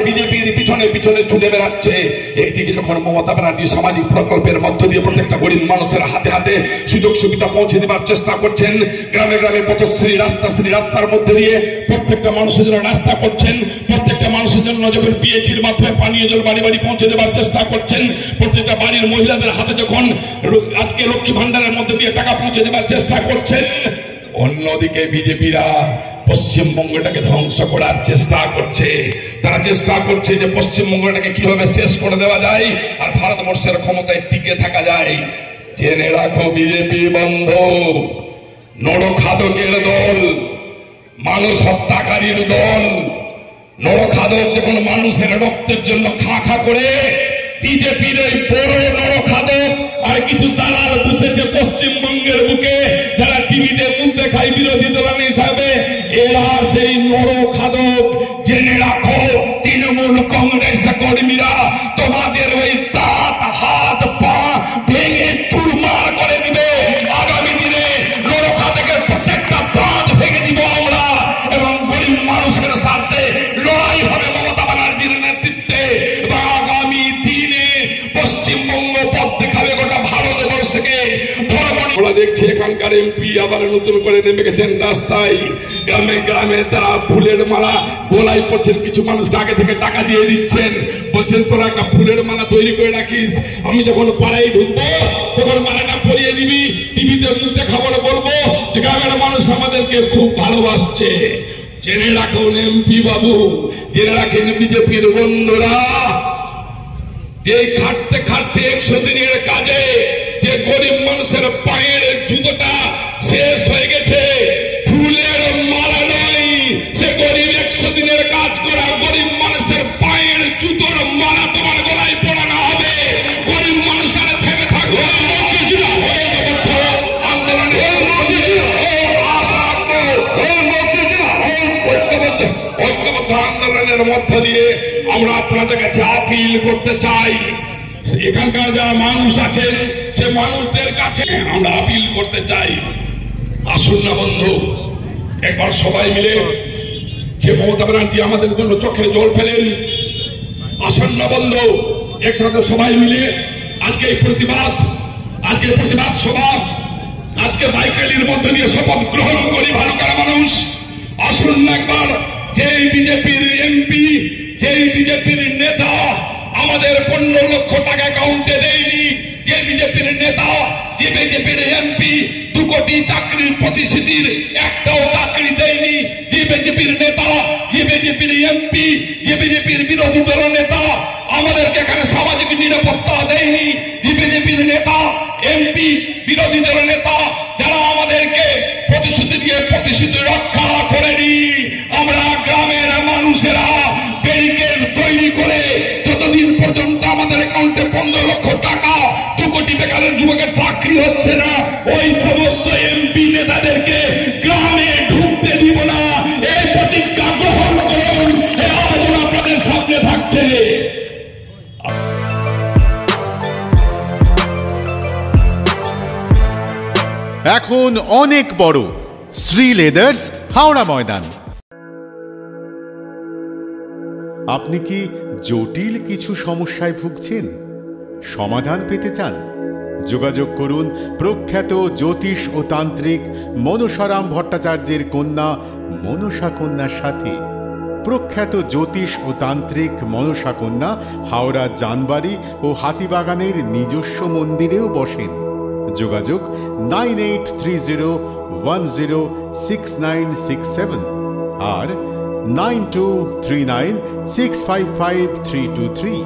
বিজেপির পিছনে পিছনে ছুটে বেড়াচ্ছে। একদিকে যখন মমতা ব্যানার্জি সামাজিক প্রকল্পের মধ্য দিয়ে প্রত্যেকটা গরিব মানুষের হাতে হাতে সুযোগ সুবিধা পৌঁছে দেওয়ার চেষ্টা করছেন, গ্রামে গ্রামে পথশ্রী রাস্তার মধ্যে দিয়ে প্রত্যেকটা মানুষের জন্য রাস্তা করছেন, প্রত্যেকটা মানুষের জন্য যখন পিএইচির মাধ্যমে পানীয় জল বাড়ি বাড়ি পৌঁছে দেওয়ার চেষ্টা করছেন, প্রত্যেকটা বাড়ির মহিলাদের হাতে যখন আজকে লক্ষ্মী ভান্ডারের মধ্যে দিয়ে টাকা পৌঁছে দেওয়ার চেষ্টা করছেন, অন্যদিকে বিজেপিরা পশ্চিমবঙ্গটাকে ধ্বংস করার চেষ্টা করছে। তারা চেষ্টা করছে যে পশ্চিমবঙ্গটাকে কিভাবে শেষ করে দেওয়া যায় আর ভারতবর্ষের ক্ষমতায় টিকে থাকা যায়। জেনে রাখো, বিজেপি বন্ধ, নরখাদকের দল, মানুষ হত্যাকারীর দল। নরখাদক যখন মানুষের রক্তের জন্য খা খা করে, বিজেপির এই বড় নরখাদক আর কিছু দালাল বসেছে পশ্চিমবঙ্গের বুকে, যারা টিভিতে মুখ দেখায় বিরোধী দল হিসাবে। এরা সেই নরখাদক। জেনে রাখো, তৃণমূল কংগ্রেস কর্মীরা তোমাদের ওই দাঁত হাত পা ভেঙে চুরমার করে দিবে। আগামী দিনে নরখাদকের প্রত্যেকটা দাঁত ভেঙে দিব আমরা, এবং গরিব মানুষের সাথে লড়াই হবে মমতা ব্যানার্জির নেতৃত্বে। এবং আগামী দিনে পশ্চিমবঙ্গ পথ দেখাবে গোটা ভারতবর্ষকে। দেখছি এখানকার এমপি আবার নতুন করে নেমে গেছেন রাস্তায়, গ্রামে গ্রামে তারা ফুলের মালা গোলায় পড়ছেন। কিছু মানুষকে আগে থেকে টাকা দিয়ে দিচ্ছেন, বলছেন তোরা একটা ফুলের মালা তৈরি করে রাখিস, আমি যখন পাড়ায় ঢুকবো তখন মালাটা পরিয়ে দিবি, টিভিতে মুখ দেখাবো বলবো যে গ্রামের মানুষ আমাদেরকে খুব ভালোবাসছে। জেনে রাখুন এমপি বাবু, জেনে রাখেন বিজেপির বন্ধুরা, যে খাটতে খাটতে 100 দিনের কাজে যে গরিব মানুষের পায়ের জুতোটা শেষ হয়ে গেছে, ফুলের মালা নয়, সে গরিব 100 দিনের কাজ করা গরিব মানুষের পায়ের জুতোর মালা তোমার গলায় পড়ানো হবে। গরিব মানুষের থেমে থাকবে ঐক্যবদ্ধ আন্দোলনের মধ্য দিয়ে আমরা আপনাদের কাছে আপিল করতে চাই। এখানকার যারা মানুষ আছেন সে মানুষদের কাছে আমরা আপিল করতে চাই, আসুন না বন্ধু, একবার সবাই মিলে, যে মমতা ব্যানার্জি আমাদের জন্য চোখে জল ফেলেন, আসুন না বন্ধু, একসাথে সবাই মিলে আজকে এই প্রতিবাদ সভা, আজকে বাইক র্যালির মধ্যে দিয়ে শপথ গ্রহণ করি ভালুকার মানুষ। আসুন না একবার, যেই বিজেপির এমপি, যেই বিজেপির নেতা আমাদের 15 লক্ষ টাকা অ্যাকাউন্টে দেয়নি, যে বিজেপির নেতা, যে বিজেপির এমপি 2 কোটি চাকরির প্রতিশ্রুতির একটাও চাকরি দেয়নি, যে বিজেপির নেতা, যে বিজেপির এমপি, যে বিজেপির বিরোধী দল নেতা আমাদেরকে এখানে সামাজিক নিরাপত্তা দেয়নি, যে বিজেপির নেতা, এমপি, বিরোধী দল নেতা যারা আমাদেরকে প্রতিশ্রুতি দিয়ে প্রতিশ্রুতি রক্ষা করেনি, আমরা গ্রামের মানুষেরা ব্যারিকেড তৈরি করে যতদিন পর্যন্ত আমাদের অ্যাকাউন্টে 15 লক্ষ টাকা, 2 কোটি বেকারের যুবকের চাকরি হচ্ছে না, ওই সমস্ত এমপি নেতাদেরকে গ্রামে ঢুকতে দিব না। এই প্রতিজ্ঞা গ্রহণ করুন, এই আবেদন আপনাদের সামনে থাকছে। এখন অনেক বড় শ্রী লেদার্স, হাওড়া ময়দান। আপনি কি জটিল কিছু সমস্যায় ভুগছেন, সমাধান পেতে চান? যোগাযোগ করুন প্রখ্যাত জ্যোতিষ ও তান্ত্রিক মনসারাম ভট্টাচার্যের কন্যা মনসা কন্যার সাথে। প্রখ্যাত জ্যোতিষ ও তান্ত্রিক মনসা কন্যা হাওড়া জানবাড়ি ও হাতিবাগানের নিজস্ব মন্দিরেও বসেন। যোগাযোগ 9830106967 আর 9239655323।